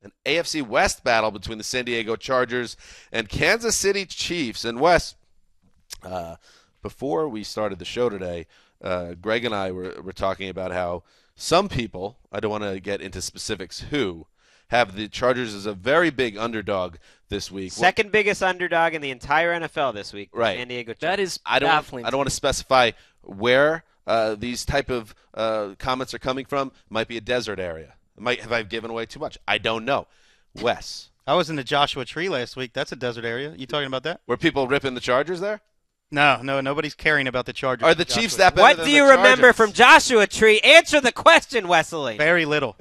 an AFC West battle between the San Diego Chargers and Kansas City Chiefs. And Wes, before we started the show today, Greg and I were talking about how some people, I don't want to get into specifics who, have the Chargers as a very big underdog this week. Second biggest underdog in the entire NFL this week. Right. San Diego Chargers. That is baffling. I don't want to specify where these type of comments are coming from. It might be a desert area. Have I given away too much? I don't know. Wes. I was in the Joshua Tree last week. That's a desert area. You talking about that? Were people ripping the Chargers there? No, nobody's caring about the Chargers. Are the Chiefs that better What than do you the remember Chargers? from Joshua Tree? Answer the question, Wesley. Very little.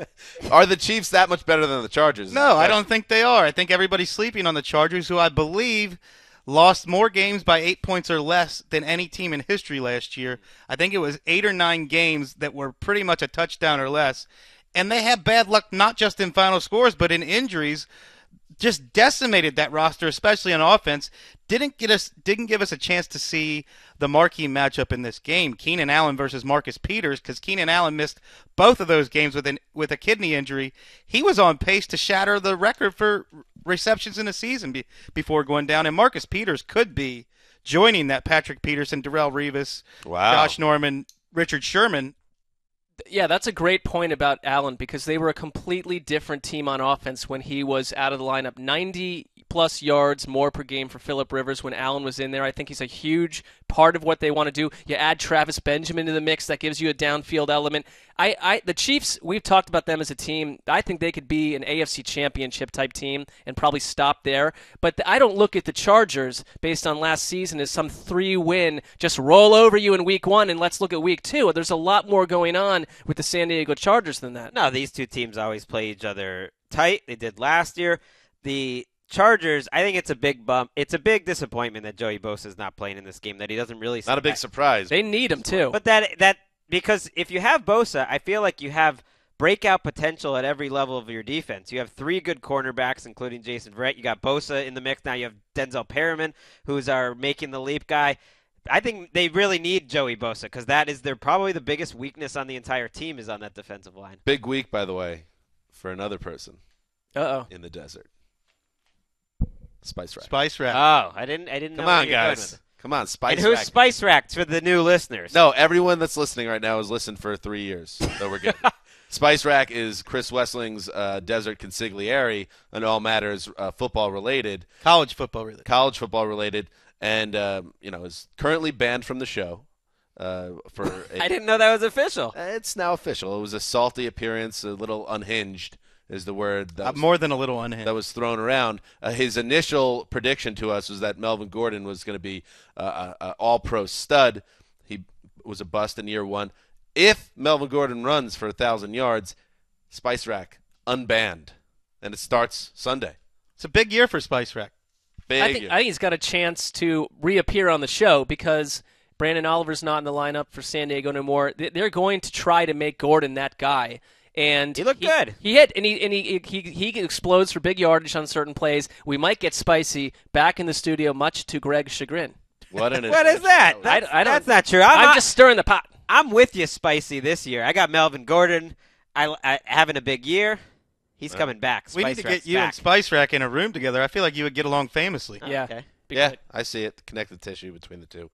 Are the Chiefs that much better than the Chargers? No, I don't think they are. I think everybody's sleeping on the Chargers, who I believe lost more games by 8 points or less than any team in history last year. I think it was 8 or 9 games that were pretty much a touchdown or less. And they have bad luck not just in final scores but in injuries. Just decimated that roster, especially on offense. Didn't give us a chance to see the marquee matchup in this game, Keenan Allen versus Marcus Peters, because Keenan Allen missed both of those games with a kidney injury. He was on pace to shatter the record for receptions in a season before going down, and Marcus Peters could be joining that Patrick Peterson, Darrelle Revis, Josh Norman, Richard Sherman. Yeah, that's a great point about Allen, because they were a completely different team on offense when he was out of the lineup. 90-plus yards more per game for Phillip Rivers when Allen was in there. I think he's a huge part of what they want to do. You add Travis Benjamin to the mix, that gives you a downfield element. The Chiefs, we've talked about them as a team. I think they could be an AFC championship type team and probably stop there. But I don't look at the Chargers based on last season as some 3-win, just roll over you in week 1 and let's look at week 2. There's a lot more going on with the San Diego Chargers than that. No, these two teams always play each other tight. They did last year. The Chargers, I think it's a big bump. It's a big disappointment that Joey Bosa is not playing in this game, that he doesn't really. Not a big surprise. They need him too. But that because if you have Bosa, I feel like you have breakout potential at every level of your defense. You have 3 good cornerbacks, including Jason Verrett. You got Bosa in the mix. Now you have Denzel Perriman, who's our making the leap guy. I think they really need Joey Bosa, because that is probably the biggest weakness on the entire team is on that defensive line. Big week, by the way, for another person. In the desert. Spice Rack. Spice Rack. Oh, I didn't know. Come on, guys. Come on, Spice and who's Rack. Spice Rack for the new listeners? No, everyone that's listening right now has listened for 3 years, so we're good. Spice Rack is Chris Wessling's desert consigliere on all matters football related. College football related. And is currently banned from the show. I didn't know that was official. It's now official. It was a salty appearance, a little unhinged is the word. More than a little unhinged. That was thrown around. His initial prediction to us was that Melvin Gordon was going to be an all-pro stud. He was a bust in year 1. If Melvin Gordon runs for 1,000 yards, Spice Rack unbanned, and it starts Sunday. It's a big year for Spice Rack. I think he's got a chance to reappear on the show because Brandon Oliver's not in the lineup for San Diego no more. They're going to try to make Gordon that guy. And he looked good. He hit, and he explodes for big yardage on certain plays. We might get Spicy back in the studio, much to Greg's chagrin. What is that? That's not true. I'm just stirring the pot. I'm with you, Spicy, this year. I got Melvin Gordon I having a big year. He's coming back. We need to get you and Spice Rack in a room together. I feel like you would get along famously. Yeah. Okay. Yeah, I see it. Connective tissue between the two.